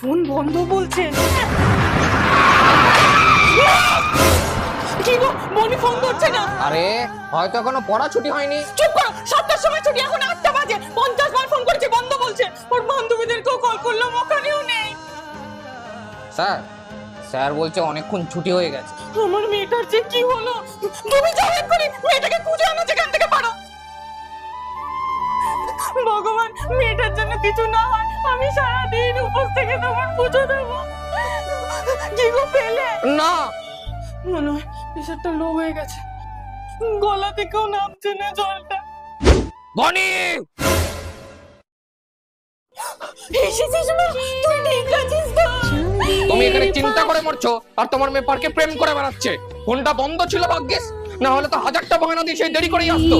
Phone বন্ধ বলছে। কি গো, মনি ফোন ধরছে না। আরে হয়তো এখনো পড়া ছুটি হয়নি। চুপ করো, 7টার সময় ছুটি, এখন 8টা বাজে। 50 বার ফোন করেছি, বন্ধ বলছে। ওর বান্ধবীদেরকেও কল করলাম, ওখানেও নেই। স্যার বলছে অনেকক্ষণ ছুটি হয়ে গেছে। আমার মেয়েটার যে কি হলো, তুমি যাও করে মেয়েটাকে খুঁজে আনো যেখান থেকে পারো। ভগবান, মেয়েটার জন্য কিছু না হয়, আমি সারাদিন উপোস থেকে তোমার পুজো দেবো। কি গো, পেলে? না, মনে হয় প্রেশারটা লো হয়ে গেছে, গলা থেকেও নামছে না জলটা। বনি! এসেছিস মা, তুই ঠিক আছিস তো? তুমি এখানে চিন্তা করে মরছো আর তোমার মেয়ে পার্কে প্রেম করে বেড়াচ্ছে। ফোনটা বন্ধ ছিল ভাগ্যিস, না হলে তো 1000টা বাহানা দিয়ে সেই দেরি করেই আসতো।